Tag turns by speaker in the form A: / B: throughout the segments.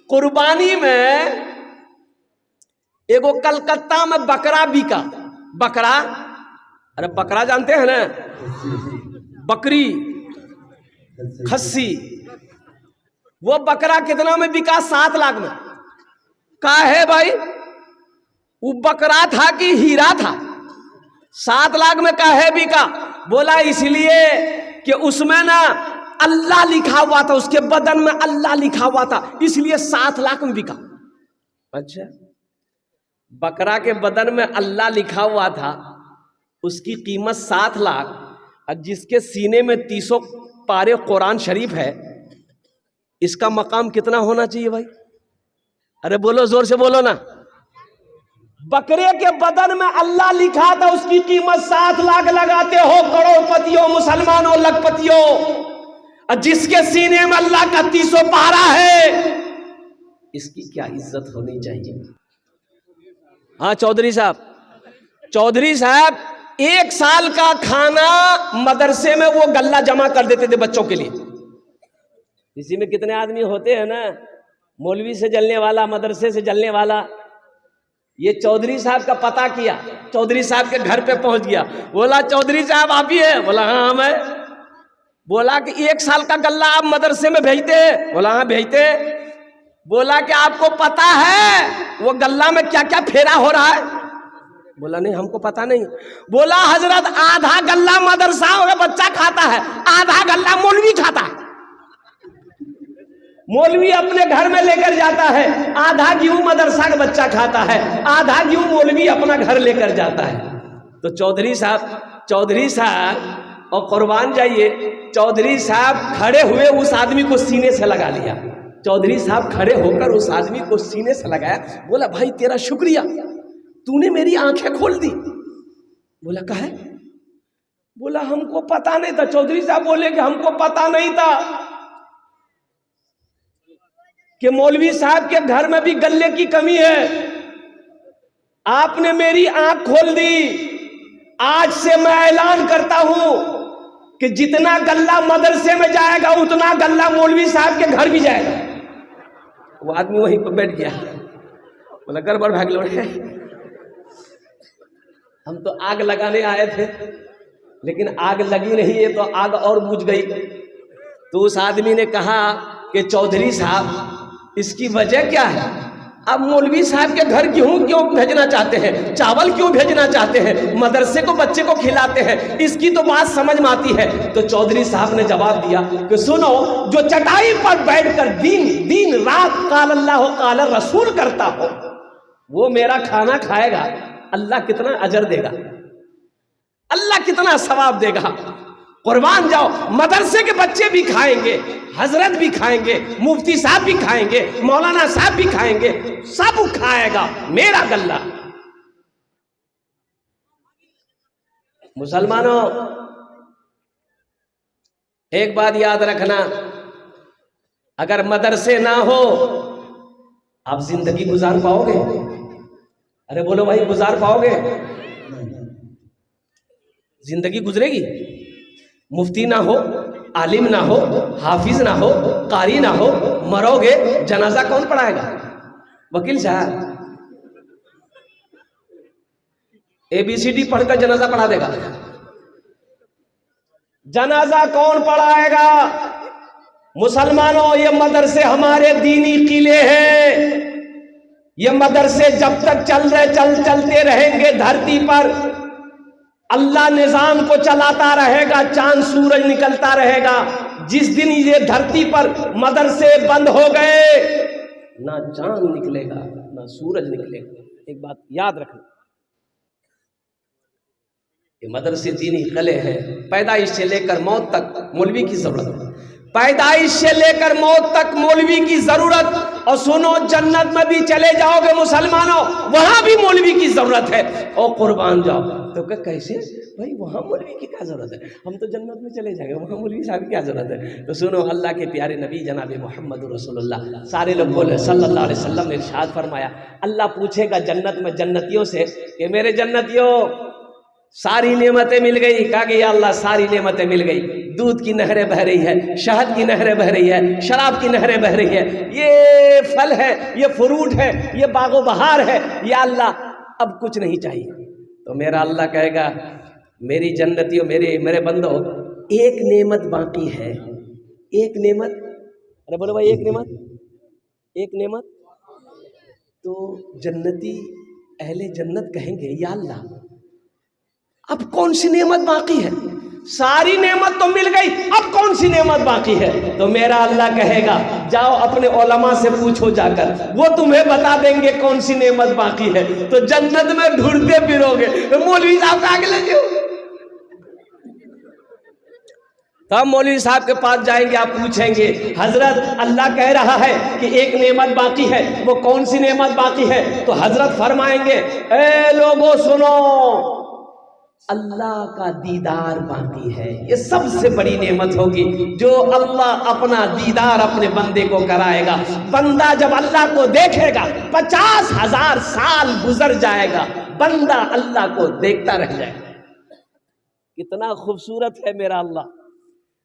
A: कुर्बानी में एगो कलकत्ता में बकरा बिका। बकरा, अरे बकरा जानते हैं ना, बकरी, खस्सी। वो बकरा कितना में बिका? 7 लाख में। का है भाई, वो बकरा था कि हीरा था? 7 लाख में का है बिका? बोला इसलिए कि उसमें ना अल्लाह लिखा हुआ था, उसके बदन में अल्लाह लिखा हुआ था, इसलिए 7 लाख में बिका। अच्छा, बकरा के बदन में अल्लाह लिखा हुआ था, उसकी कीमत 7 लाख, और जिसके सीने में 300 पारे कुरान शरीफ है, इसका मकाम कितना होना चाहिए भाई? अरे बोलो, जोर से बोलो ना। बकरे के बदन में अल्लाह लिखा था, उसकी कीमत 7 लाख लगाते हो करोड़पतियों, मुसलमानों, लखपतियों, और जिसके सीने में अल्लाह का 300 पारा है, इसकी क्या इज्जत होनी चाहिए? हाँ चौधरी साहब, चौधरी साहब 1 साल का खाना मदरसे में वो गल्ला जमा कर देते थे बच्चों के लिए। इसी में कितने आदमी होते हैं ना, मौलवी से जलने वाला, मदरसे से जलने वाला। ये चौधरी साहब का पता किया, चौधरी साहब के घर पे पहुंच गया, बोला चौधरी साहब आप ही है? बोला हाँ मैं। बोला कि 1 साल का गल्ला आप मदरसे में भेजते हैं? बोला हाँ भेजते। बोला कि आपको पता है वो गल्ला में क्या क्या फेरा हो रहा है? बोला नहीं हमको पता नहीं। बोला हजरत आधा गल्ला मदरसा का बच्चा खाता है, आधा गल्ला मौलवी खाता है। मौलवी अपने घर में लेकर जाता है, आधा गेहूं मदरसा का बच्चा खाता है, आधा गेहूं मौलवी अपना घर लेकर जाता है। तो चौधरी साहब और कुर्बान जाइए, चौधरी साहब खड़े हुए उस आदमी को सीने से लगा लिया। चौधरी साहब खड़े होकर उस आदमी को सीने से लगाया, बोला भाई तेरा शुक्रिया, तूने मेरी आंखें खोल दी। बोला काहे? बोला हमको पता नहीं था। चौधरी साहब बोले कि हमको पता नहीं था कि मौलवी साहब के घर में भी गल्ले की कमी है, आपने मेरी आंख खोल दी। आज से मैं ऐलान करता हूं कि जितना गल्ला मदरसे में जाएगा उतना गल्ला मौलवी साहब के घर भी जाएगा। वो आदमी वहीं पर बैठ गया, बोला गड़बड़ भाग लो, हम तो आग लगाने आए थे, लेकिन आग लगी नहीं है तो आग और बुझ गई। तो उस आदमी ने कहा कि चौधरी साहब इसकी वजह क्या है? अब मौलवी साहब के घर गेहूं क्यों भेजना चाहते हैं, चावल क्यों भेजना चाहते हैं, मदरसे को बच्चे को खिलाते हैं, इसकी तो बात समझ में आती है। तो चौधरी साहब ने जवाब दिया कि सुनो, जो चटाई पर बैठकर दिन रात काल अल्लाह काल रसूल करता हो, वो मेरा खाना खाएगा, अल्लाह कितना अजर देगा, अल्लाह कितना सवाब देगा। कुर्बान जाओ, मदरसे के बच्चे भी खाएंगे, हजरत भी खाएंगे, मुफ्ती साहब भी खाएंगे, मौलाना साहब भी खाएंगे, सब खाएगा मेरा गल्ला। मुसलमानों एक बात याद रखना, अगर मदरसे ना हो आप जिंदगी गुजार पाओगे? अरे बोलो भाई, गुजार पाओगे? जिंदगी गुजरेगी? मुफ्ती ना हो, आलिम ना हो, हाफिज ना हो, कारी ना हो, मरोगे, जनाजा कौन पढ़ाएगा? वकील साहब ABCD पढ़कर जनाजा पढ़ा देगा? जनाजा कौन पढ़ाएगा? मुसलमानों, ये मदरसे हमारे दीनी किले हैं। ये मदरसे जब तक चलते रहेंगे धरती पर, अल्लाह निजाम को चलाता रहेगा, चांद सूरज निकलता रहेगा। जिस दिन ये धरती पर मदरसे बंद हो गए, ना चांद निकलेगा ना सूरज निकलेगा। एक बात याद रखना, ये मदरसे दीनी किले हैं। पैदाइश से लेकर मौत तक मौलवी की जरूरत है, पैदाइश से लेकर मौत तक मौलवी की जरूरत। और सुनो, जन्नत में भी चले जाओगे मुसलमानों, वहां भी मौलवी की जरूरत है। और कुर्बान जाओ तो कैसे भाई, वहां मौलवी की क्या जरूरत है? हम तो जन्नत में चले जाएंगे, वहां मौलवी साहब की क्या जरूरत है? तो सुनो, अल्लाह के प्यारे नबी जनाब मोहम्मद रसूलुल्लाह, सारे लोग बोले सल्लल्लाहु अलैहि वसल्लम ने इरशाद फरमाया, अल्लाह पूछेगा जन्नत में जन्नतियों से कि मेरे जन्नतियों सारी नेमतें मिल गई? कहा कि या अल्लाह सारी नेमतें मिल गई, दूध की नहरें बह रही है, शहद की नहरें बह रही है, शराब की नहरें बह रही है, ये फल है, ये फ्रूट है, ये बागो बहार है, या अल्लाह अब कुछ नहीं चाहिए। तो मेरा अल्लाह कहेगा मेरी जन्नतियों, मेरे बंदो, एक नेमत बाकी है, एक नेमत। अरे बोलो भाई, एक नेमत, एक नेमत। तो जन्नती अहले जन्नत कहेंगे या अल्लाह अब कौन सी नेमत बाकी है, सारी नेमत तो मिल गई, अब कौन सी नेमत बाकी है। तो मेरा अल्लाह कहेगा जाओ अपने उलमा से पूछो जाकर, वो तुम्हें बता देंगे कौन सी नेमत बाकी है। तो जन्नत में ढूंढते फिरोगे, मौलवी साहब का आगे लगे हो, तब मौलवी साहब के पास जाएंगे, आप पूछेंगे हजरत अल्लाह कह रहा है कि एक नेमत बाकी है, वो कौन सी नेमत बाकी है। तो हजरत फरमाएंगे ए लोगों सुनो, अल्लाह का दीदार बाकी है, ये सबसे बड़ी नेमत होगी जो अल्लाह अपना दीदार अपने बंदे को कराएगा। बंदा जब अल्लाह को देखेगा 50,000 साल गुजर जाएगा, बंदा अल्लाह को देखता रह जाएगा। कितना खूबसूरत है मेरा अल्लाह,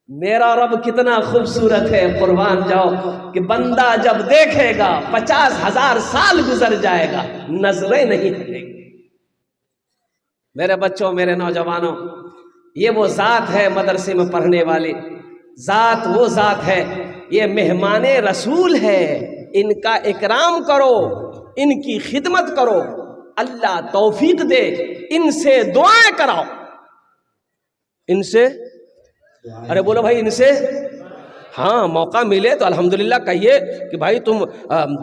A: मेरा रब कितना खूबसूरत है। कुर्बान जाओ कि बंदा जब देखेगा 50,000 साल गुजर जाएगा, नजरें नहीं हटेगी। मेरे बच्चों, मेरे नौजवानों, ये वो ज़ात है मदरसे में पढ़ने वाली ज़ात, वो ज़ात है, ये मेहमाने रसूल है, इनका इकराम करो, इनकी खिदमत करो, अल्लाह तौफीक दे, इनसे दुआएं कराओ, इनसे, अरे बोलो भाई इनसे, हाँ मौका मिले तो अल्हम्दुलिल्लाह कहिए कि भाई तुम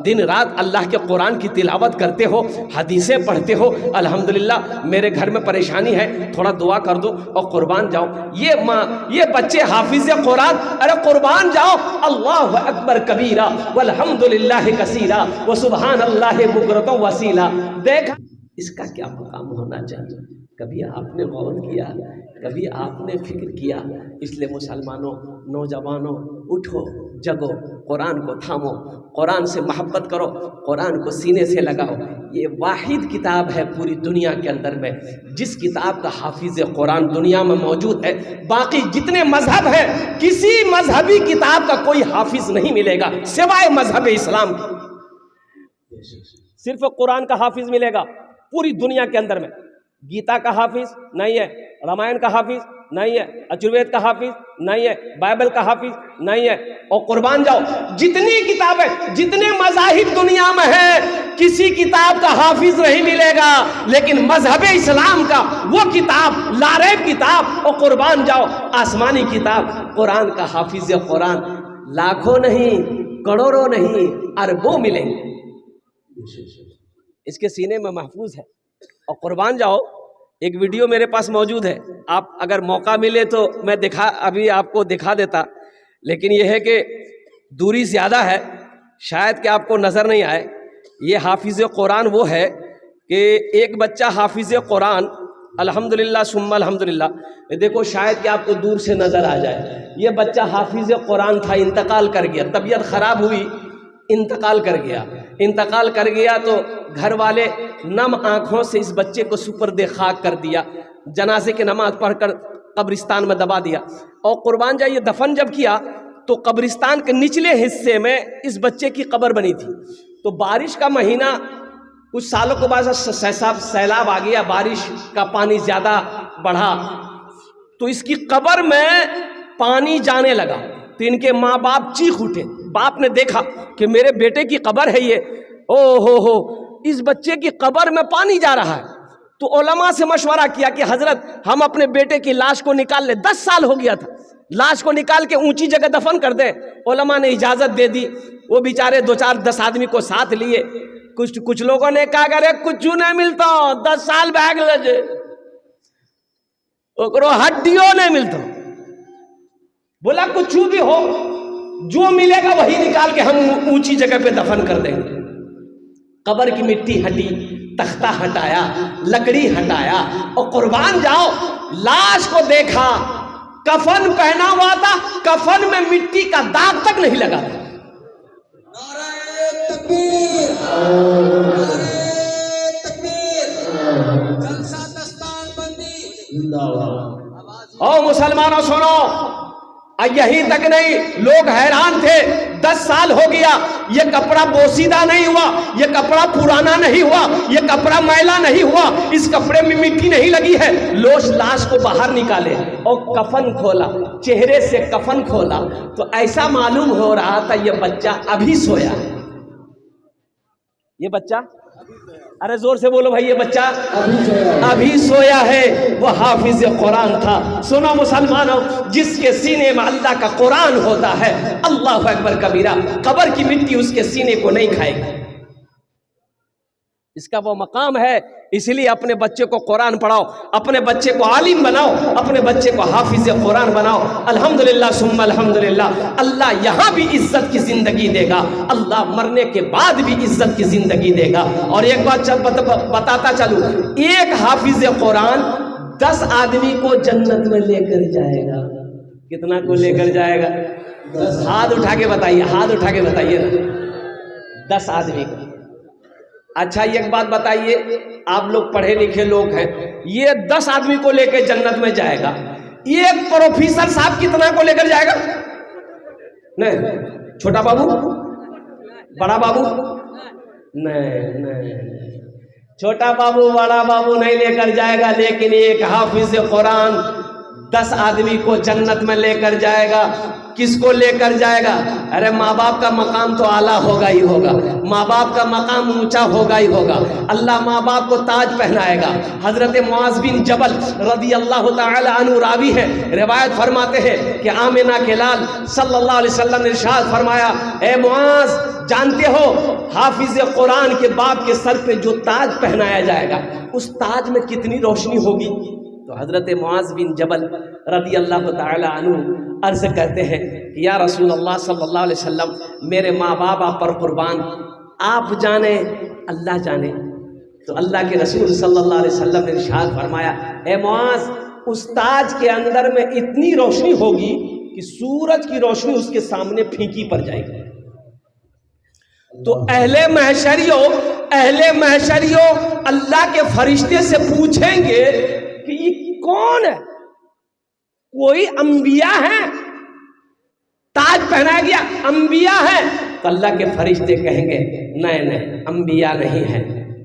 A: दिन रात अल्लाह के कुरान की तिलावत करते हो, हदीसें पढ़ते हो, अल्हम्दुलिल्लाह मेरे घर में परेशानी है, थोड़ा दुआ कर दो और कुर्बान जाओ। ये बच्चे हाफिज़ कुरान, अरे कुर्बान जाओ, अल्लाहु अकबर कबीरा वल्हम्दुलिल्लाह कसीरा व सुबहानल्लाहि बुकरतन वसीला। देखा इसका क्या मकाम होना चाहिए, कभी आपने गौर किया, कभी आपने फिक्र किया। इसलिए मुसलमानों, नौजवानों, उठो, जगो, कुरान को थामो, कुरान से मोहब्बत करो, कुरान को सीने से लगाओ। ये वाहिद किताब है पूरी दुनिया के अंदर में जिस किताब का हाफिज़ कुरान दुनिया में मौजूद है। बाकी जितने मजहब हैं, किसी मजहबी किताब का कोई हाफिज नहीं मिलेगा सिवाय मजहब इस्लाम के। सिर्फ कुरान का हाफिज मिलेगा पूरी दुनिया के अंदर में। गीता का हाफिज नहीं है, रामायण का हाफिज नहीं है, अजुर्वेद का हाफिज नहीं है, बाइबल का हाफिज नहीं है। और कुर्बान जाओ, जितनी किताबें, जितने मज़ाहिब दुनिया में है, किसी किताब का हाफिज नहीं मिलेगा, लेकिन मजहब इस्लाम का वो किताब, लारैब किताब, और कुर्बान जाओ आसमानी किताब, कुरान का हाफिज कुरान लाखों नहीं, करोड़ों नहीं, अरबों मिलेंगे, इसके सीने में महफूज है। और कुर्बान जाओ, एक वीडियो मेरे पास मौजूद है, आप अगर मौका मिले तो मैं अभी आपको दिखा देता, लेकिन यह है कि दूरी ज़्यादा है, शायद कि आपको नज़र नहीं आए। ये हाफिज़ कुरान वो है कि एक बच्चा हाफिज़ कुरान, अल्हम्दुलिल्लाह सुम्मा अल्हम्दुलिल्लाह, देखो शायद कि आपको दूर से नज़र आ जाए। ये बच्चा हाफिज़ कुरान था, इंतकाल कर गया, तबीयत ख़राब हुई, इंतकाल कर गया। इंतकाल कर गया तो घर वाले नम आँखों से इस बच्चे को सुपर्दे खाक कर दिया, जनाजे की नमाज पढ़कर कब्रिस्तान में दबा दिया। और कुर्बान जाइए, दफन जब किया तो कब्रिस्तान के निचले हिस्से में इस बच्चे की कब्र बनी थी। तो बारिश का महीना, कुछ सालों के बाद सैलाब आ गया, बारिश का पानी ज़्यादा बढ़ा तो इसकी कब्र में पानी जाने लगा। तो इनके माँ बाप चीख उठे, बाप ने देखा कि मेरे बेटे की कब्र है ये, ओ हो इस बच्चे की कब्र में पानी जा रहा है। तो उलमा से मशवरा किया कि हजरत हम अपने बेटे की लाश को निकाल ले, 10 साल हो गया था, लाश को निकाल के ऊंची जगह दफन कर दें। उलमा ने इजाज़त दे दी। वो बेचारे 2-4-10 आदमी को साथ लिए। कुछ लोगों ने कहा अरे कुछ नहीं मिलता, 10 साल बैग ले ओकरो हड्डियों नहीं मिलता। बोला कुछ भी हो, जो मिलेगा वही निकाल के हम ऊंची जगह पे दफन कर देंगे। कब्र की मिट्टी हटी, तख्ता हटाया, लकड़ी हटाया, और कुर्बान जाओ लाश को देखा, कफन पहना हुआ था, कफन में मिट्टी का दाग तक नहीं लगा था। ओ मुसलमानों सुनो, और यहीं तक नहीं, लोग हैरान थे, 10 साल हो गया, ये कपड़ा बोसीदा नहीं हुआ, ये कपड़ा पुराना नहीं हुआ, ये कपड़ा मैला नहीं हुआ, इस कपड़े में मिट्टी नहीं लगी है। लाश को बाहर निकाले और कफन खोला, चेहरे से कफन खोला तो ऐसा मालूम हो रहा था ये बच्चा अभी सोया। ये बच्चा, अरे जोर से बोलो भाई, ये बच्चा अभी सोया है। वो हाफिज कुरान था। सुनो मुसलमानों, जिसके सीने में अल्लाह का कुरान होता है, अल्लाह अकबर कबीरा, कब्र की मिट्टी उसके सीने को नहीं खाएगी। इसका वो मकाम है। इसलिए अपने बच्चे को कुरान पढ़ाओ, अपने बच्चे को आलिम बनाओ, अपने बच्चे को हाफिज कुरान बनाओ। अल्हम्दुलिल्लाह सुम्मा अल्हम्दुलिल्लाह, अल्लाह यहाँ भी इज्जत की जिंदगी देगा, अल्लाह मरने के बाद भी इज्जत की जिंदगी देगा। और एक बात बताता चलूं, एक हाफिज कुरान 10 आदमी को जन्नत में लेकर जाएगा। कितना को लेकर जाएगा? हाथ उठा के बताइए, हाथ उठा के बताइए ना, 10 आदमी को। अच्छा एक बात बताइए, आप लोग पढ़े लिखे लोग हैं, ये 10 आदमी को लेकर जन्नत में जाएगा, एक प्रोफेसर साहब कितना को लेकर जाएगा? नहीं, छोटा बाबू, बड़ा बाबू, नहीं, छोटा बाबू बड़ा बाबू नहीं लेकर जाएगा, लेकिन एक हाफिज कुरान 10 आदमी को जन्नत में लेकर जाएगा। किसको लेकर जाएगा? अरे माँ बाप का मकाम तो आला होगा ही होगा, माँ बाप का मकाम ऊंचा होगा ही होगा। अल्लाह माँ बाप को ताज पहनाएगा। हजरत मुआज बिन जबल रदी अल्लाह ताला अन्हु रावी है, रिवायत फरमाते हैं कि आमिना के लाल सल्लल्लाहु अलैहि वसल्लम ने इरशाद फरमाया, ए मुआज, जानते हो हाफिज कुरान के बाप के सर पे जो ताज पहनाया जाएगा, उस ताज में कितनी रोशनी होगी? तो हजरत मुआज बिन जबल रदी अल्लाह ताला अन्हु अर्ज करते हैं कि या रसूल अल्लाह सल्लल्लाहु अलैहि वसल्लम, मेरे माँ बाप आप पर कुर्बान, आप जाने अल्लाह जाने। तो अल्लाह के रसूल सल्लल्लाहु अलैहि वसल्लम ने इरशाद फरमाया, ए मुआज, उस ताज के अंदर में इतनी रोशनी होगी कि सूरज की रोशनी उसके सामने फीकी पड़ जाएगी। तो अहले महशरियों अल्लाह के फरिश्ते से पूछेंगे कि ये कौन है? कोई अंबिया है, ताज पहनाया गया, अंबिया है? तो अल्लाह के फरिश्ते कहेंगे नहीं, अंबिया नहीं है।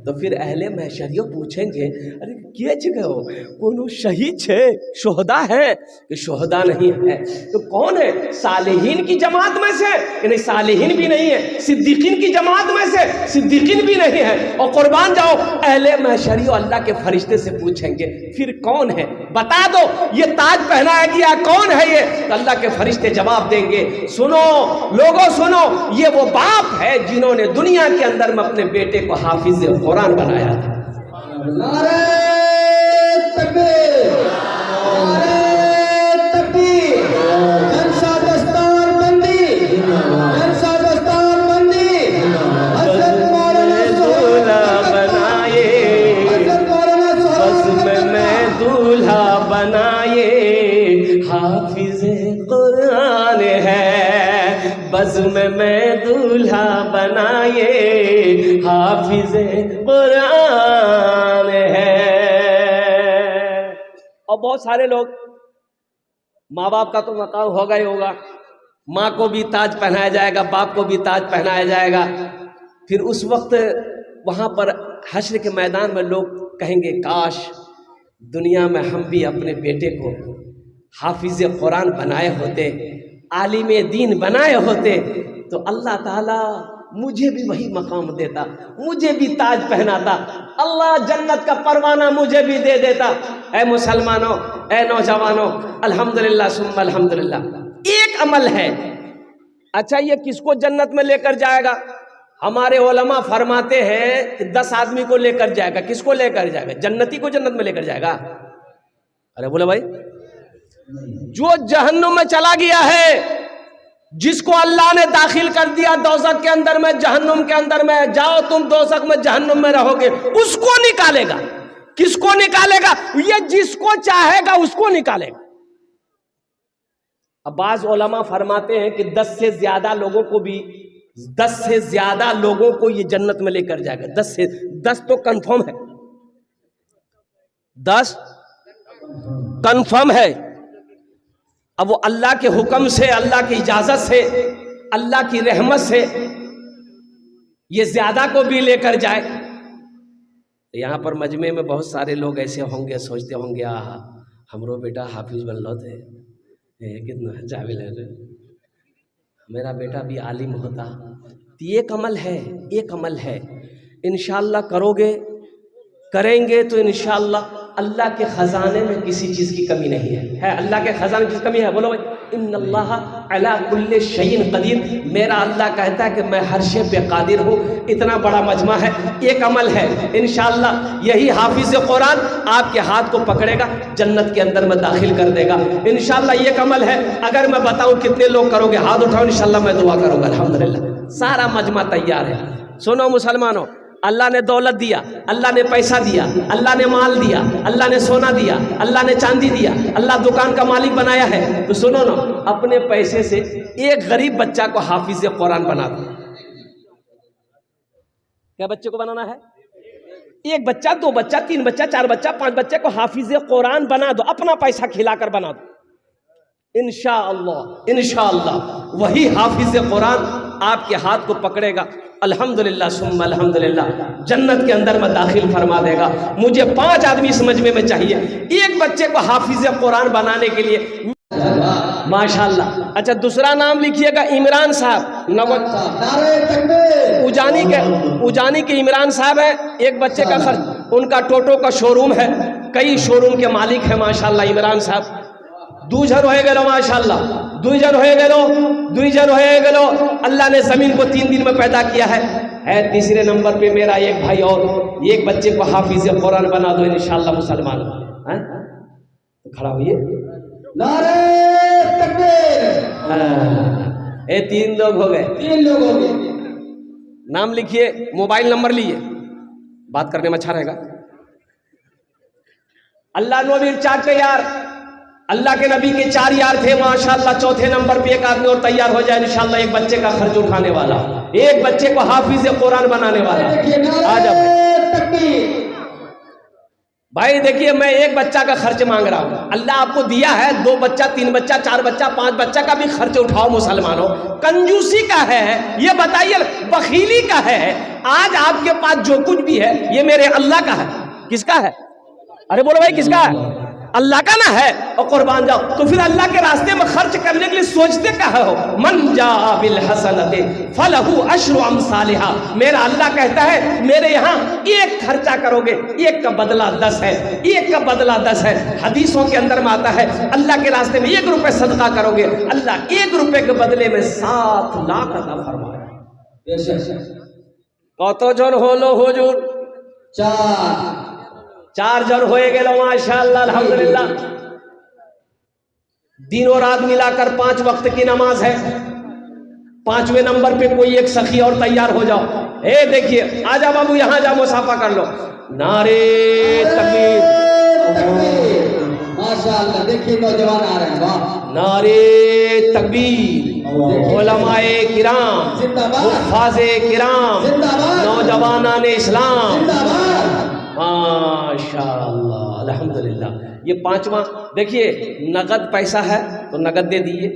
A: तो फिर अहले महशरियों पूछेंगे, अरे के जगह हो, कौन शहीद है, शोहदा है कि शोहदा नहीं है? तो कौन है? सालेहीन की जमात में से कि नहीं, सालेहीन भी नहीं है। सिद्दीकीन की जमात में से, सिद्दीकीन भी नहीं है। और कुर्बान जाओ, अहले महशरियों अल्लाह के फरिश्ते से पूछेंगे फिर कौन है, बता दो ये ताज पहनाया गया कौन है ये? तो अल्लाह के फरिश्ते जवाब देंगे, सुनो लोगों सुनो, ये वो बाप है जिन्होंने दुनिया के अंदर में अपने बेटे को हाफिज कुरान बनाया था।
B: नारे तकबीर, नारे तकबीर, जलसा दस्तार बंदी, जलसा दस्तार बंदी, हज़रत मौलाना
A: दूल्हा बनाए,
B: हज़रत मौलाना
A: बज़्म में दूल्हा बनाए, हाफिज कुरान है, बज़्म में दूल्हा बनाए, हाफिज कुरान है। और बहुत सारे लोग, माँ बाप का तो मकाम होगा ही होगा, माँ को भी ताज पहनाया जाएगा, बाप को भी ताज पहनाया जाएगा। फिर उस वक्त वहाँ पर हश्र के मैदान में लोग कहेंगे, काश दुनिया में हम भी अपने बेटे को हाफिज कुरान बनाए होते, आलिम दीन बनाए होते, तो अल्लाह ताला मुझे भी वही मकाम देता, मुझे भी ताज पहनाता, अल्लाह जन्नत का परवाना मुझे भी दे देता। ऐ मुसलमानों, ऐ नौजवानों, अल्हम्दुलिल्लाह सुम्मा अल्हम्दुलिल्लाह, एक अमल है। अच्छा ये किसको जन्नत में लेकर जाएगा? हमारे उलमा फरमाते हैं कि 10 आदमी को लेकर जाएगा। किसको लेकर जाएगा? जन्नती को जन्नत में लेकर जाएगा। अरे बोले भाई, जो जहन्नुम में चला गया है, जिसको अल्लाह ने दाखिल कर दिया दोज़ख के अंदर में, जहन्नुम के अंदर में, जाओ तुम दोज़ख में, जहन्नुम में रहोगे, उसको निकालेगा। किसको निकालेगा? ये जिसको चाहेगा उसको निकालेगा। अब बाज़ उलमा फरमाते हैं कि 10 से ज्यादा लोगों को भी, 10 से ज्यादा लोगों को ये जन्नत में लेकर जाएगा। 10 तो कंफर्म है, 10 कंफर्म है। अब वो अल्लाह के हुक्म से, अल्लाह की इजाजत से, अल्लाह की रहमत से ये ज्यादा को भी लेकर जाए। तो यहाँ पर मजमे में बहुत सारे लोग ऐसे होंगे, सोचते होंगे हमरो बेटा हाफिज बनलो थे, कितना जाविल है, मेरा बेटा भी आलिम होता। तो एक अमल है, एक अमल है, इंशाअल्लाह करोगे, करेंगे तो इंशाअल्लाह अल्लाह के ख़जाने में किसी चीज़ की कमी नहीं है। अल्लाह के ख़जाने की कमी है? बोलो भाई, इन्नल्लाह अला कुल्ली शैइन क़दीर। मेरा अल्लाह कहता है कि मैं हर शे पे कादिर हूँ। इतना बड़ा मजमा है, एक अमल है, इंशाअल्लाह यही हाफिज़ कुरान आपके हाथ को पकड़ेगा, जन्नत के अंदर में दाखिल कर देगा इंशाअल्लाह। एक अमल है, अगर मैं बताऊँ कितने लोग करोगे, हाथ उठाओ, इंशाअल्लाह मैं दुआ करूँगा। अल्हम्दुलिल्लाह, सारा मजमा तैयार है। सुनो मुसलमानों, अल्लाह ने दौलत दिया, अल्लाह ने पैसा दिया, अल्लाह ने माल दिया, अल्लाह ने सोना दिया, अल्लाह ने चांदी दिया, अल्लाह दुकान का मालिक बनाया है। तो सुनो ना, अपने पैसे से एक गरीब बच्चा को हाफिज कुरान बना दो। क्या बच्चे को बनाना है? एक बच्चा, दो बच्चा, तीन बच्चा, चार बच्चा, पांच बच्चे को हाफिज कुरान बना दो, अपना पैसा खिलाकर बना दो। इंशाअल्लाह, इंशाअल्लाह वही हाफिज कुरान आपके हाथ को पकड़ेगा, अल्हम्दुलिल्लाह सुम्मा अल्हम्दुलिल्लाह, जन्नत के अंदर में दाखिल फरमा देगा। मुझे 5 आदमी इस मजमे में चाहिए, एक बच्चे को हाफिज कुरान बनाने के लिए। माशाअल्लाह। अच्छा, दूसरा नाम लिखिएगा इमरान साहब, उजानी के इमरान साहब है। एक बच्चे का खर्च, उनका टोटो का शोरूम है, कई शोरूम के मालिक है माशाअल्लाह इमरान साहब। 2 जन हो गए माशाअल्लाह, 2 जन हो गए। अल्लाह ने जमीन को 3 दिन में पैदा किया है। तीसरे नंबर पे मेरा एक भाई और एक बच्चे को हाफिज कुरान बना दो इंशाअल्लाह मुसलमान। तो खड़ा होइए,
B: नारे तकबीर।
A: 3 लोग हो गए,
B: 3 लोग हो गए।
A: नाम लिखिए, मोबाइल नंबर लिए, बात करने में अच्छा रहेगा। अल्लाह नबी 4 यार, अल्लाह के नबी के 4 यार थे माशाअल्लाह। चौथे नंबर पे एक आदमी और तैयार हो जाए इंशाअल्लाह, एक बच्चे का खर्च उठाने वाला, एक बच्चे को हाफिज कुरान बनाने वाला। आ जाओ भाई, देखिए मैं एक बच्चा का खर्च मांग रहा हूँ, अल्लाह आपको दिया है 2 बच्चा, 3 बच्चा, 4 बच्चा, 5 बच्चा का भी खर्च उठाओ मुसलमानों। कंजूसी का है ये, बताइए, बखीली का है। आज आपके पास जो कुछ भी है ये मेरे अल्लाह का है। किसका है? अरे बोलो भाई, किसका है? अल्लाह का ना है, और कुर्बान जाओ। तो फिर अल्लाह के रास्ते में खर्च करने के लिए सोचते कहाँ हो? मन जा बिल हसनते फलहु अश्रु अमसालिहा। मेरा अल्लाह कहता है मेरे यहाँ एक खर्चा करोगे, एक का बदला 10 है, एक का बदला 10 है। हदीसों के अंदर में आता है अल्लाह के रास्ते में 1 रुपए सदका करोगे, अल्लाह 1 रुपए के बदले में 7 लाख अता फरमाए। कतो जन होलो हुजूर? 4 जन होए गेलो माशाअल्लाह अल्हम्दुलिल्लाह। दिन और रात मिलाकर 5 वक्त की नमाज है। 5वें नंबर पे कोई एक सखी और तैयार हो जाओ। देखिए, आजा बाबू, यहाँ जा, मुसाफा कर लो। नारे तकबीर,
B: माशाअल्लाह। देखिए नौजवान आ रहे हैं, वाह।
A: नारे तकबीर, उलमाए किराम जिंदाबाद, हुफ़ाज़े किराम जिंदाबाद, नौजवानान इस्लाम माशाअल्लाह अल्हम्दुलिल्लाह। ये 5वां देखिए, नगद पैसा है तो नगद दे दिए,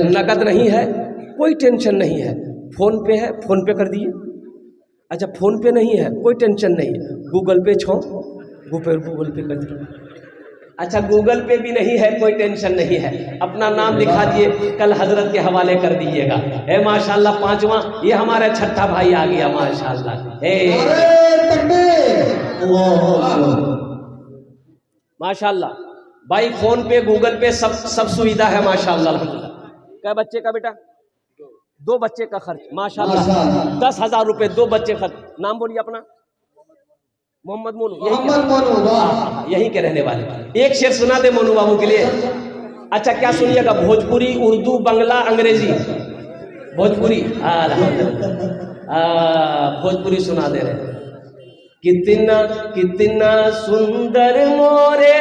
A: नगद नहीं है कोई टेंशन नहीं है, फोन पे है फोन पे कर दिए। अच्छा, फोन पे नहीं है कोई टेंशन नहीं है, गूगल पे छो गूगल पे कर दिए। अच्छा, गूगल पे भी नहीं है कोई टेंशन नहीं है, अपना नाम लिखा दिए, कल हजरत के हवाले कर दीजिएगा। माशाअल्लाह 5वां, ये हमारा छठा भाई आ गया माशाअल्लाह। माशाअल्लाह भाई, फोन पे गूगल पे सब सुविधा है माशाअल्लाह अल्हम्दुलिल्लाह। क्या बच्चे का बेटा? 2 बच्चे का खर्च माशाअल्लाह 10,000 रुपए 2 बच्चे खर्च। नाम बोलिए अपना? मोहम्मद मोनू, यही के रहने वाले। एक शेर सुना दे मोनू बाबू के लिए। अच्छा, क्या सुनिएगा? भोजपुरी, उर्दू, बंगला, अंग्रेजी। भोजपुरी, भोजपुरी सुना दे रहे। कितना कितना सुंदर मोरे,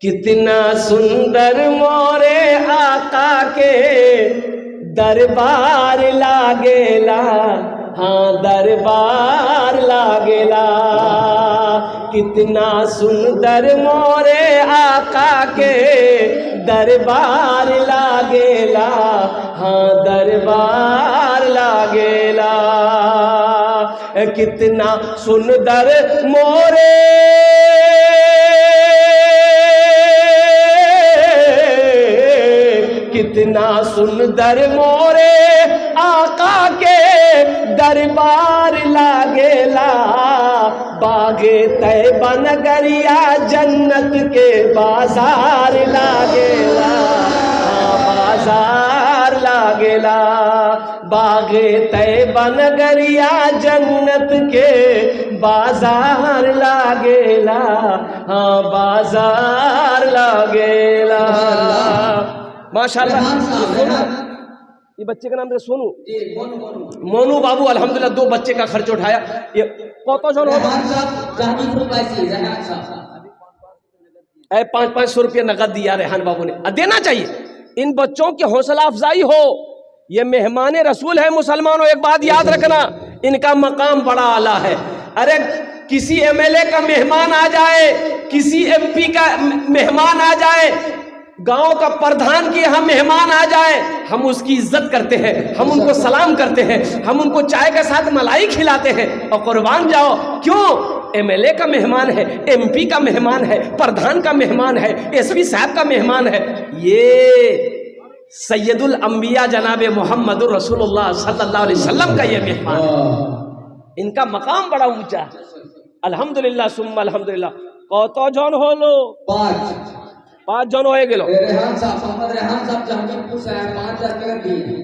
A: कितना सुंदर मोरे आका के दरबार लागेला, हाँ दरबार लागेला। कितना सुंदर मोरे आका के दरबार लागेला, हाँ दरबार लागेला। कितना सुंदर मोरे कितना सुंदर मोरे आका के दरबार लागेला, बागे तैबा नगरिया जन्नत के बाजार लागेला, बाजार लागेला। बागे तैबा नगरिया जन्नत के बाजार लागेला, हाँ बाजार लागेला। माशाल्लाह। ये बच्चे का नाम है सोनू, मोनू बाबू अल्हम्दुलिल्लाह 2 बच्चे का खर्च उठाया। ये कौतो जन होगा 500 रुपया नगद दिया रेहान बाबू ने, देना चाहिए। इन बच्चों की हौसला अफजाई हो, ये मेहमान रसूल है मुसलमानों। एक बात याद रखना, इनका मकाम बड़ा आला है। अरे किसी एमएलए का मेहमान आ जाए, किसी एमपी का मेहमान आ जाए, गांव का प्रधान के यहाँ मेहमान आ जाए, हम उसकी इज्जत करते हैं, हम उनको सलाम करते हैं, हम उनको चाय के साथ मलाई खिलाते हैं और कुर्बान जाओ। क्यों? एमएलए का मेहमान है, एमपी का मेहमान है, प्रधान का मेहमान है, एसपी साहब का मेहमान है। ये सैयदुल अंबिया जनाब मोहम्मदुर रसूलुल्लाह सल्लल्लाहु अलैहि वसल्लम का ये मेहमान है। इनका मकाम बड़ा ऊंचा है। अल्हम्दुलिल्लाह सुम्मा अल्हम्दुलिल्लाह। कौतो जन हो लो? 5 जन हो गेलो।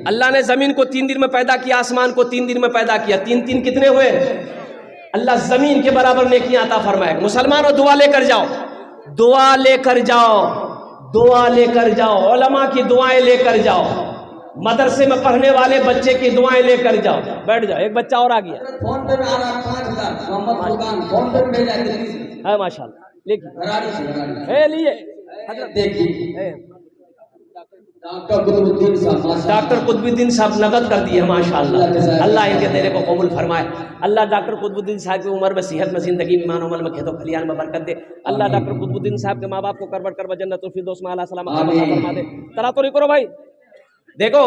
A: अल्लाह ने जमीन को 3 दिन में पैदा किया, आसमान को 3 दिन में पैदा किया। 3 कितने हुए? अल्लाह जमीन के बराबर नेकियां अता फरमाए। मुसलमानों दुआ लेकर जाओ, दुआ लेकर जाओ, दुआ लेकर जाओ, उलमा की दुआएं लेकर जाओ, मदरसे में पढ़ने वाले बच्चे की दुआएं लेकर जाओ। बैठ जाओ। एक बच्चा और आ गया। फोन पे में आ रहा 5000 मोहम्मद फुरकान फोन पे भेजा है माशाल्लाह। लिखिए लिए देखिए डॉक्टर कुतुबुद्दीन साहब नगद कर दिए माशाल्लाह। अल्लाह इनके देने को कबूल फरमाए। अल्लाह डॉक्टर कुतुबुद्दीन साहब की उम्र में सेहत में जिंदगी में ईमान अमल में खेतों खलियान में बरकत दे। अल्लाह डॉक्टर कुतुबुद्दीन साहब के माँ बाप को करबट करबट जन्नतुल फिरदौस में आला सलामत फरमा दे। तरा तो नहीं करो भाई, देखो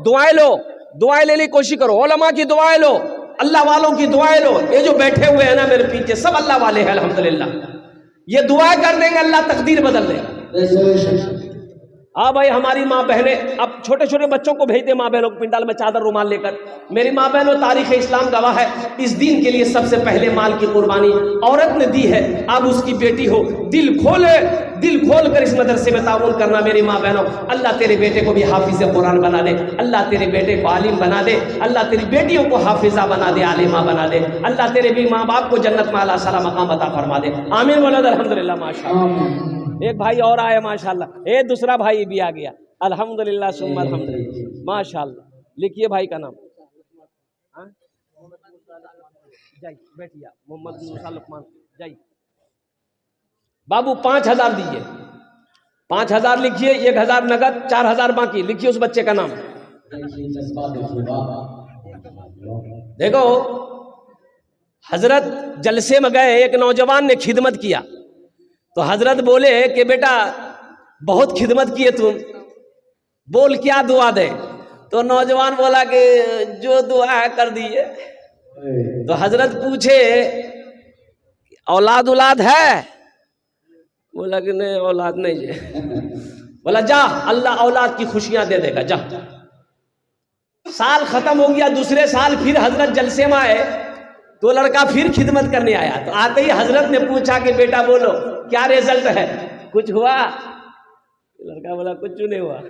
A: दुआएं लो, दुआएं लेने की कोशिश करो, उलमा की दुआएं लो, अल्लाह वालों की दुआएं लो। ये जो बैठे हुए हैं ना मेरे पीछे सब अल्लाह वाले हैं अल्हम्दुलिल्लाह। ये दुआ कर देंगे अल्लाह तकदीर बदल देगा। हाँ भाई, हमारी माँ बहनें अब छोटे छोटे बच्चों को भेजते, माँ बहनों को पिंडाल में चादर रुमाल लेकर। मेरी माँ बहनों, तारीख इस्लाम गवाह है, इस दीन के लिए सबसे पहले माल की कुर्बानी औरत ने दी है। अब उसकी बेटी हो, दिल खोल कर इस मदरसे में ताउन करना। मेरी माँ बहनों, अल्लाह तेरे बेटे को भी हाफिज कुरान बना दे, अल्लाह तेरे बेटे को आलिम बना दे, अल्लाह तेरी बेटियों को हाफिजा बना दे, आलिमा बना दे, अल्लाह तेरे भी माँ बाप को जन्नत में आला साला मकाम अता फरमा दे। आमीन बोलो अल्हम्दुलिल्लाह। माशाअल्लाह। एक भाई और आया माशाल्लाह, एक दूसरा भाई भी आ गया अल्हम्दुलिल्लाह सुम्मा अल्हम्दुलिल्लाह माशाल्लाह। लिखिए भाई का नाम, बैठिए मोहम्मद मूसा लुकमान जाइए। बाबू 5000 दीजिए, 5000 लिखिए, 1000 नगद, 4000 बाकी। लिखिए उस बच्चे का नाम। देखो हजरत जलसे में गए, एक नौजवान ने खिदमत किया तो हजरत बोले कि बेटा बहुत खिदमत किए तुम, बोल क्या दुआ दे। तो नौजवान बोला कि जो दुआ है कर दिए। तो हजरत पूछे औलाद है? बोला कि नहीं औलाद नहीं है। बोला जा, अल्लाह औलाद की खुशियां दे देगा, जा। साल खत्म हो गया, दूसरे साल फिर हजरत जलसे में आए तो लड़का फिर खिदमत करने आया। तो आते ही हजरत ने पूछा कि बेटा बोलो क्या रिजल्ट है, कुछ हुआ? लड़का बोला कुछ नहीं हुआ।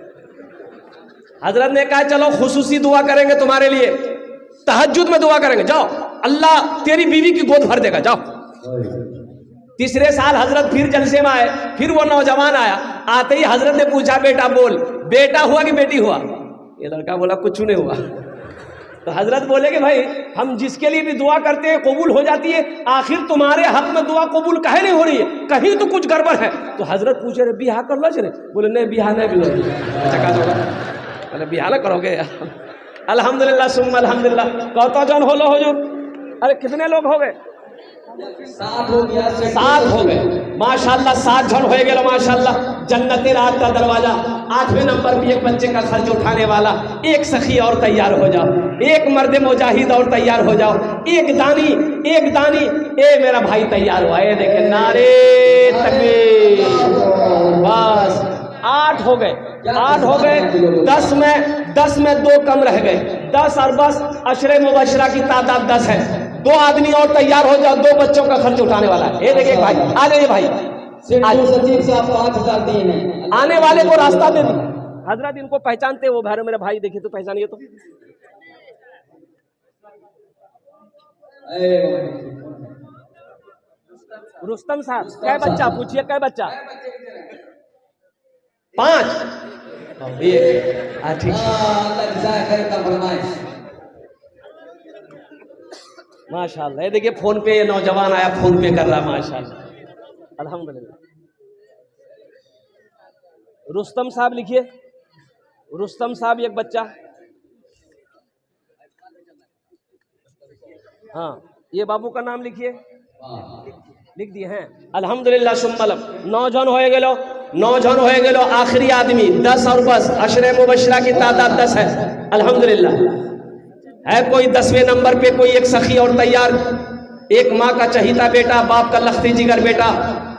A: हजरत ने कहा चलो खुसूसी दुआ करेंगे तुम्हारे लिए, तहज्जुद में दुआ करेंगे, जाओ अल्लाह तेरी बीवी की गोद भर देगा, जाओ। तीसरे साल हजरत फिर जलसे में आए, फिर वो नौजवान आया। आते ही हजरत ने पूछा बेटा बोल, बेटा हुआ कि बेटी हुआ? ये लड़का बोला कुछ नहीं हुआ। तो हजरत बोले कि भाई हम जिसके लिए भी दुआ करते हैं कबूल हो जाती है, आखिर तुम्हारे हक में दुआ कबूल काहे नहीं हो रही है, कहीं तो कुछ गड़बड़ है। तो हजरत पूछे रे बिहा कर लो चले? बोले नहीं बिहा नहीं भी बोले बिहा ना करोगे। अल्हम्दुलिल्लाह सुम्मा अल्हम्दुलिल्लाह। कौतो जन हो लो हुजूर? अरे कितने लोग हो गए?
B: सात हो गया,
A: 7 हो गए माशाल्लाह। 7 जन हो गए माशाल्लाह। जन्नती रात का दरवाजा। 8वें नंबर पे एक बच्चे का खर्च उठाने वाला, एक सखी और तैयार हो जाओ, एक मर्द मुजाहिद और तैयार हो जाओ, एक दानी ए मेरा भाई तैयार हुआ। ये देखे नारे तकबीर। बस 8 हो गए, 8 हो गए। 10 में 2 कम रह गए। 10 और बस अशरे मुबशरा की तादाद 10 है। 2 आदमी और तैयार हो जाओ, 2 बच्चों का खर्च उठाने वाला है। ये देखिए भाई, आ जाइए भाई।
B: सचिव साहब 5000 दिए हैं।
A: आने वाले को रास्ता दे दी। हजरत इनको पहचानते वो भैरव मेरे भाई, देखिए तो पहचानिए तो। रुस्तम साहब कै बच्चा पूछिए, कै बच्चा? 5। ठीक माशाल्लाह। ये देखिए फोन पे ये नौजवान आया, फोन पे कर रहा है माशाल्लाह, अल्हम्दुलिल्लाह। रुस्तम साहब लिखिए, रुस्तम साहब एक बच्चा। हाँ, ये बाबू का नाम लिखिए, लिख दिए हैं अल्हम्दुलिल्लाह। सुम्मलम 9 जन हो गए, 9 जन हो गए। आखिरी आदमी 10 और बस अशरे मुबशरा की तादाद 10 है अल्हम्दुलिल्लाह। है कोई 10वें नंबर पे कोई एक सखी और तैयार, एक माँ का चहीता बेटा, बाप का लख्ती जिगर बेटा,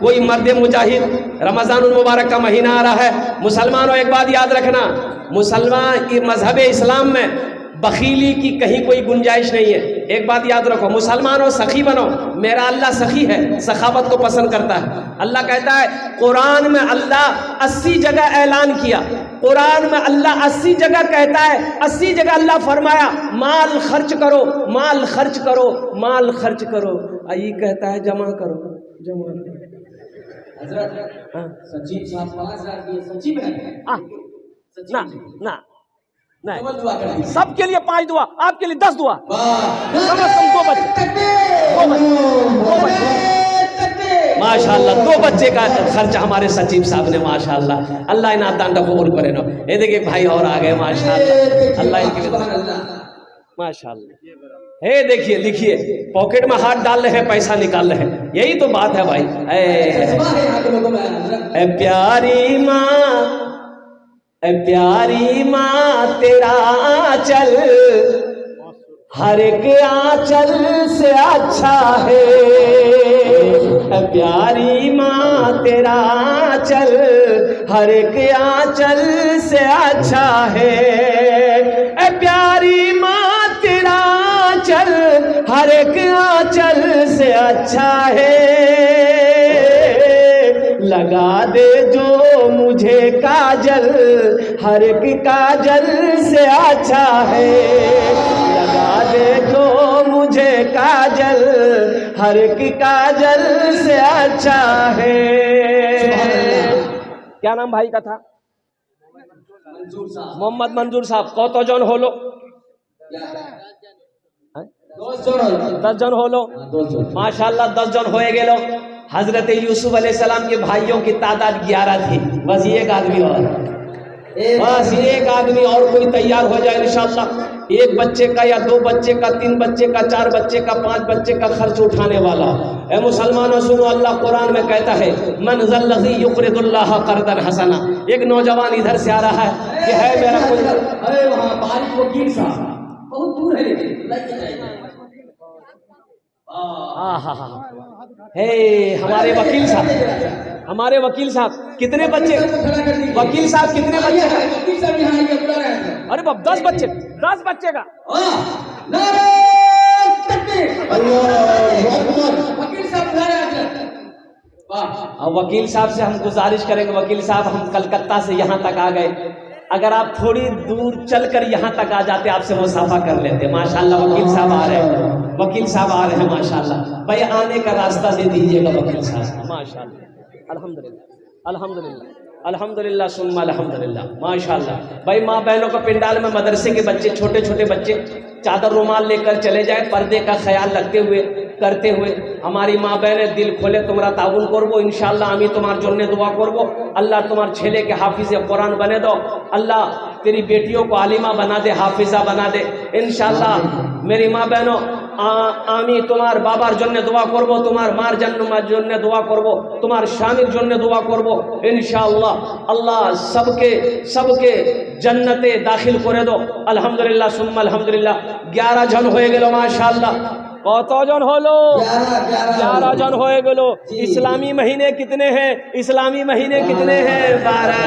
A: कोई मर्द मुजाहिद। रमजानुल मुबारक का महीना आ रहा है। मुसलमानों एक बात याद रखना, मुसलमान की मजहब इस्लाम में बखीली की कहीं कोई गुंजाइश नहीं है। एक बात याद रखो, मुसलमानों सखी बनो। मेरा अल्लाह सखी है, सखावत को पसंद करता है। अल्लाह कहता है कुरान में, अल्लाह 80 जगह ऐलान किया, कुरान में अल्लाह 80 जगह कहता है, 80 जगह अल्लाह फरमाया माल खर्च करो, माल खर्च करो, माल खर्च करो। ये कहता है जमा करो, जमा करो।
B: सचिव साहब 5000 दिए, सचिव है
A: ना नहीं, सबके लिए 5 दुआ, आपके लिए 10 दुआ। दो बच्चे माशाल्लाह, 2 बच्चे का खर्च हमारे सचिव साहब ने माशाल्लाह। अल्लाह इन दान का कबूल करे ना। ये देखिए भाई और आ गए माशाल्लाह, अल्लाह इनके माशाल्लाह। हे देखिए, लिखिए, पॉकेट में हाथ डाल रहे हैं, पैसा निकाल रहे हैं, यही तो बात है भाई। ए प्यारी माँ, प्यारी माँ तेरा आंचल हर एक आंचल से अच्छा है। प्यारी माँ तेरा आंचल हर एक आंचल से अच्छा है। प्यारी माँ तेरा आंचल हर एक आंचल से अच्छा है। लगा दे जो मुझे काजल हर एक काजल से अच्छा है। लगा दे जो मुझे काजल हर एक काजल से अच्छा है। क्या नाम भाई का था? मोहम्मद मंजूर साहब। कत जन होलो? 10 जन होलो माशाल्लाह। 10 जन हो गए। हजरत यूसुफ अलैहिस्सलाम के भाइयों की तादाद 11 थी। बस एक आदमी और, बस एक आदमी और कोई तैयार हो जाए इंशाअल्लाह। एक बच्चे का या 2 बच्चे का, 3 बच्चे का, 4 बच्चे का, 5 बच्चे का खर्च उठाने वाला। ए मुसलमानों सुनो, अल्लाह कुरान में कहता है मन ज़ल्लज़ी युक़रिदुल्लाह क़र्ज़न हसना। एक नौजवान इधर से आ रहा है कि है मेरा कोई,
B: अरे वहाँ बारिश वकील साहब बहुत दूर है,
A: हे हमारे वकील साहब, हमारे वकील साहब कितने बच्चे, वकील साहब कितने बच्चे?
B: वकील साहब यहाँ आइए, बुला रहे हैं।
A: अरे बाप 10 बच्चे, 10 बच्चे का।
B: वकील साहब बुला रहे हैं।
A: वकील साहब से हम गुजारिश करेंगे, वकील साहब हम कलकत्ता से यहाँ तक आ गए, अगर आप थोड़ी दूर चलकर यहाँ तक आ जाते आपसे मुसाफा कर लेते। माशाल्लाह वकील साहब आ रहे हैं, वकील साहब आ रहे हैं माशाल्लाह। भाई आने का रास्ता दे दीजिएगा वकील साहब माशाल्लाह। अल्हम्दुलिल्लाह अल्हम्दुलिल्लाह अल्हम्दुलिल्लाह सुम्मा अल्हम्दुलिल्लाह माशाल्लाह। भाई माँ बहनों का पिंडाल में मदरसे के बच्चे, छोटे छोटे बच्चे चादर रुमाल लेकर चले जाए, पर्दे का ख्याल रखते हुए करते हुए। हमारी माँ बहने दिल खोले तुम्हारा ताउन करबो इंशाल्लाह। আমি তোমার জন্য दुआ করব, अल्लाह तुम्हारे छेले के हाफिज कुरान बने दो, अल्लाह तेरी बेटियों को आलिमा बना दे, हाफिजा बना दे इंशाल्लाह। मेरी माँ बहनों আমি তোমার বাবার জন্য দোয়া করব, তোমার মার জন্য দোয়া করব, তোমার স্বামীর জন্য দোয়া করব ইনশাআল্লাহ। আল্লাহ सबके जन्नते दाखिल করে দাও। আলহামদুলিল্লাহ সুম্মা আলহামদুলিল্লাহ। 11 জন হয়ে গেল মাশাআল্লাহ। কতজন হলো? 11 জন হয়ে গেল। इस्लामी महीने कितने हैं? इस्लामी महीने कितने हैं? 12।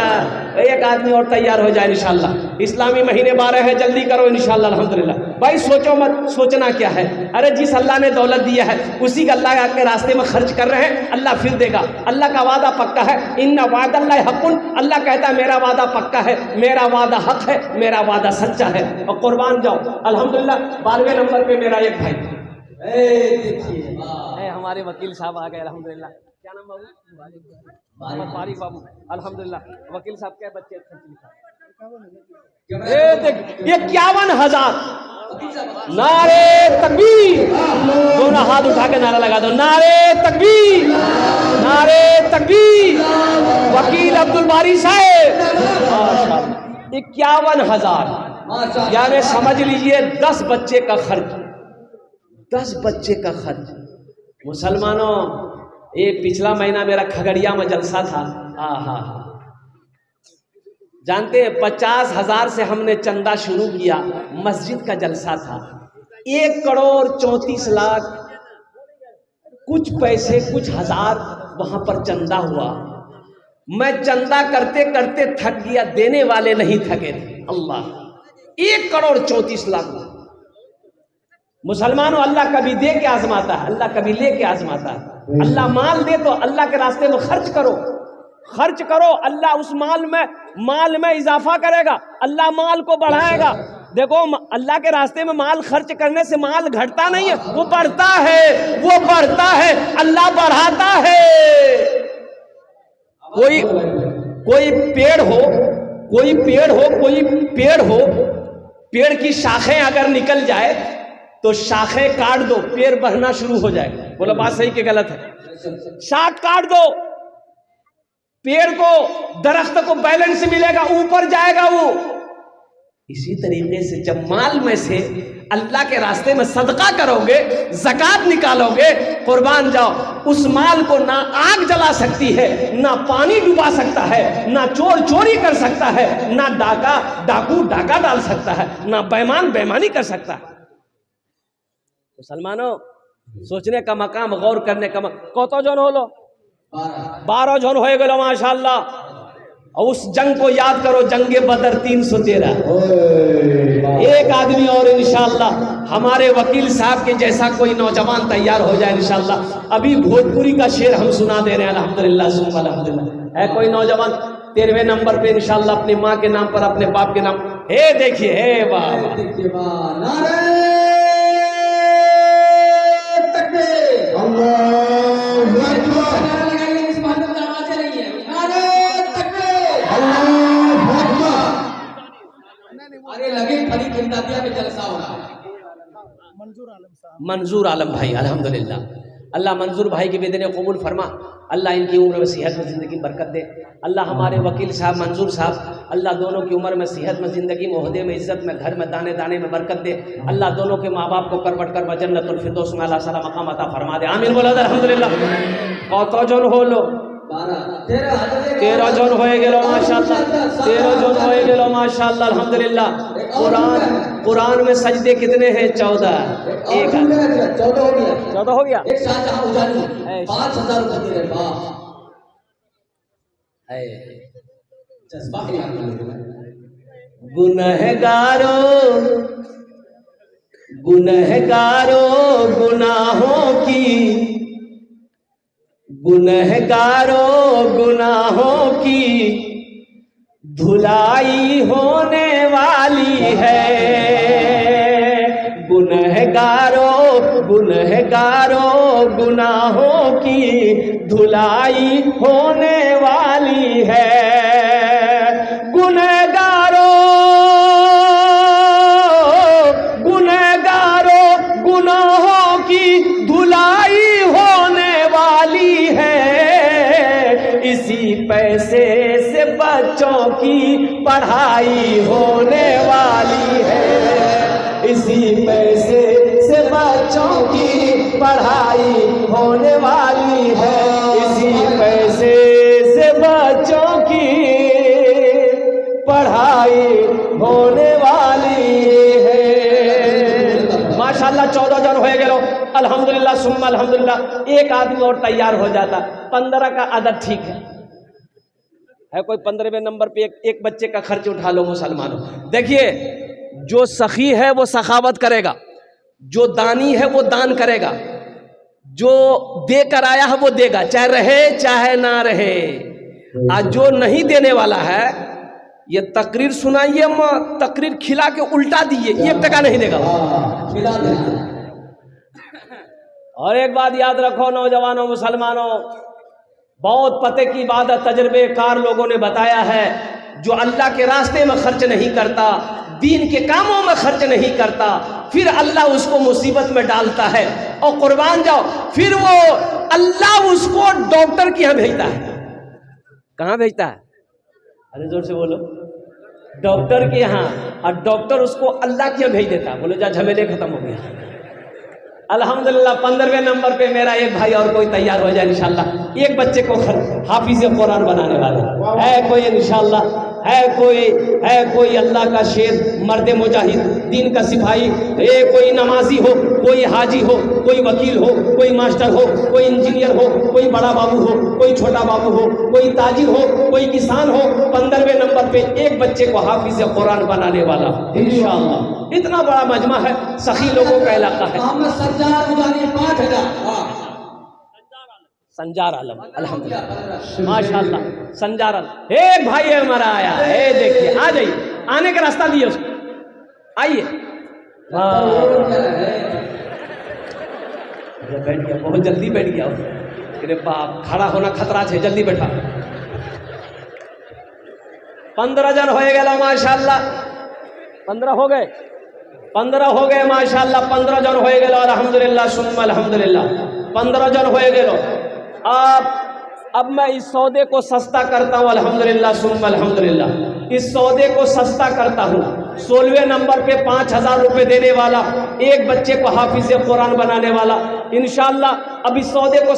A: एक आदमी और तैयार हो जाए इंशाल्लाह। इस्लामी महीने 12 है, जल्दी करो इंशाल्लाह अल्हम्दुलिल्लाह। भाई सोचो मत, सोचना क्या है, अरे जिस अल्लाह ने दौलत दिया है उसी का अल्लाह के रास्ते में खर्च कर रहे हैं, अल्लाह फिर देगा। अल्लाह का वादा पक्का है, इन्ना वादल्लाहि हक़्क़ुन। अल्लाह कहता है मेरा वादा पक्का है, मेरा वादा हक है, मेरा वादा सच्चा है। और कुर्बान जाओ अल्हम्दुलिल्लाह। 12वें नंबर पे मेरा एक भाई देखिए हमारे वकील साहब आ गए अल्हम्दुलिल्लाह। क्या नाम बाबू? मोहम्मद फारिक बाबू अल्हम्दुलिल्लाह। वकील साहब क्या बच्चे खर्च लिखा? ये देख, ये 51,000। नारे तकबीर, दोनों हाथ उठा के नारा लगा दो, नारे तकबीर, नारे तकबीर। वकील अब्दुल बारी साहब 51,000, यानी समझ लीजिए 10 बच्चे का खर्च, 10 बच्चे का खर्च। मुसलमानों, ये पिछला महीना मेरा खगड़िया में जलसा था। हाँ, जानते हैं 50,000 से हमने चंदा शुरू किया, मस्जिद का जलसा था। 1,34,00,000 कुछ पैसे कुछ हजार वहां पर चंदा हुआ। मैं चंदा करते करते थक गया, देने वाले नहीं थके थे। अल्लाह, 1,34,00,000। मुसलमानों, अल्लाह कभी दे के आजमाता है, अल्लाह कभी ले के आजमाता है। अल्लाह माल दे तो अल्लाह के रास्ते में खर्च करो, खर्च करो। अल्लाह उस माल में इजाफा करेगा, अल्लाह माल को बढ़ाएगा। देखो, अल्लाह के रास्ते में माल खर्च करने से माल घटता नहीं है, वो बढ़ता है, वो बढ़ता है, अल्लाह बढ़ाता है। कोई पेड़ हो, पेड़ की शाखें अगर निकल जाए तो शाखें काट दो, पेड़ बढ़ना शुरू हो जाएगा। बोलो बात सही कि गलत है? शाख काट दो, पेड़ को, दरख्त को बैलेंस मिलेगा, ऊपर जाएगा वो। इसी तरीके से जब माल में से अल्लाह के रास्ते में सदका करोगे, ज़कात निकालोगे, कुर्बान जाओ, उस माल को ना आग जला सकती है, ना पानी डुबा सकता है, ना चोर चोरी कर सकता है, ना डाकू डाका डाल सकता है, ना बेईमान बेईमानी कर सकता है। मुसलमानों, सोचने का मकाम, गौर करने का मकाम। कत जन होलो? 12 जन हो गए माशाल्लाह। और उस जंग को याद करो, जंगे बदर 313। एक आदमी और इंशाल्लाह हमारे वकील साहब के जैसा कोई नौजवान तैयार हो जाए इंशाल्लाह। अभी भोजपुरी का शेर हम सुना दे रहे हैं अल्हम्दुलिल्लाह सुम्मा अल्हम्दुलिल्लाह। है कोई नौजवान 13वें नंबर पे इंशाल्लाह, अपनी माँ के नाम पर, अपने बाप के नाम। हे देखिए, हे वाह,
B: अरे लगे खड़ी गिरदादिया में जलसा हो रहा है।
A: मंजूर आलम भाई अल्हम्दुलिल्लाह। अल्लाह मंजूर भाई की बेदने कबूल फरमा, अल्लाह इनकी उम्र में सेहत में ज़िंदगी बरकत दे। अल्लाह हमारे वकील साहब मंजूर साहब, अल्लाह दोनों की उम्र में सेहत में ज़िंदगी में, ओहदे में, इज्जत में, घर में, दाने दाने में बरकत दे। अल्लाह दोनों के माँ बाप को करवट कर जन्नतुल फिरदौस में अल्लाह सला मकाम अता फरमा दे। आमीन बोलो अल्हम्दुलिल्लाह। कत जन होलो? 13 जन हो गए माशाल्लाह। 13 जन हो गए माशाल्लाह अल्हम्दुलिल्लाह। कुरान में सजदे कितने हैं? 14। 14 हो गया।
B: एक साथ 5,000
A: गुनाहों की धुलाई होने वाली है। गुनहगारों गुनाहों की धुलाई होने वाली है। गुनहगारों गुनाहों की धुलाई होने वाली है। इसी पैसे से बच्चों की पढ़ाई होने वाली है। इसी पैसे से बच्चों की पढ़ाई होने वाली है, इसी पैसे से बच्चों की पढ़ाई होने वाली है। माशाल्लाह 14 जन हो गए, अल्हम्दुलिल्लाह सुम्मा अल्हम्दुलिल्लाह। एक आदमी और तैयार हो जाता, 15 का आदत ठीक है कोई 15वें नंबर पे एक बच्चे का खर्च उठा लो मुसलमानों। देखिए, जो सखी है वो सखावत करेगा, जो दानी है वो दान करेगा, जो दे कर आया है वो देगा, चाहे रहे चाहे ना रहे। आज जो नहीं देने वाला है, ये तकरीर सुनाइए, तकरीर खिला के उल्टा दिए, 1 टका नहीं देगा। और एक बात याद रखो नौजवानों मुसलमानों, बहुत पते की बात है, तजर्बेकार लोगों ने बताया है, जो अल्लाह के रास्ते में खर्च नहीं करता, दीन के कामों में खर्च नहीं करता, फिर अल्लाह उसको मुसीबत में डालता है। और कुर्बान जाओ, फिर वो अल्लाह उसको डॉक्टर के यहाँ भेजता है। कहाँ भेजता है? अरे जोर से बोलो। डॉक्टर के यहाँ, और डॉक्टर उसको अल्लाह के यहाँ भेज देता है। बोलो जा, झमेले खत्म हो गया। अल्हम्दुलिल्लाह 15वें नंबर पे मेरा एक भाई और कोई तैयार हो जाए इंशाल्लाह। एक बच्चे को हाफिज कुरान बनाने वाला है कोई इंशाल्लाह, है कोई अल्लाह का शेर, मर्द मुजाहिद, दीन का सिपाही, कोई नमाजी हो, कोई हाजी हो, कोई वकील हो, कोई मास्टर हो, कोई इंजीनियर हो, कोई बड़ा बाबू हो, कोई छोटा बाबू हो, कोई ताजिर हो, कोई किसान हो। 15वें नंबर पे एक बच्चे को हाफिज कुरान बनाने वाला इंशाल्लाह। इतना बड़ा मजमा है, सखी लोगों का इलाका है। संजार आलम अल्हम्दुलिल्लाह माशाल्लाह, संजार आलम। एक भाई है हमारा आया है, देखिए आ जाइए, आने का रास्ता दिए उसको, आइए। बैठ गया, बहुत जल्दी बैठ गया। अरे बाप, खड़ा होना खतरा है, जल्दी बैठा। 15 जन हो गए माशाल्लाह, 15 हो गए, 15 हो गए माशाल्लाह, 15 जन हो गए अल्हम्दुलिल्लाह सुम्मा अल्हम्दुलिल्लाह। 15 जन हो गए। अब मैं इस सौदे को सस्ता करता हूँ अल्हम्दुलिल्लाह सुम्मा अल्हम्दुलिल्लाह। इस सौदे को सस्ता करता हूँ। 16वें नंबर पे 5000 रुपये देने वाला, एक बच्चे को हाफिज कुरान बनाने वाला इंशाल्लाह। अब इस सौदे को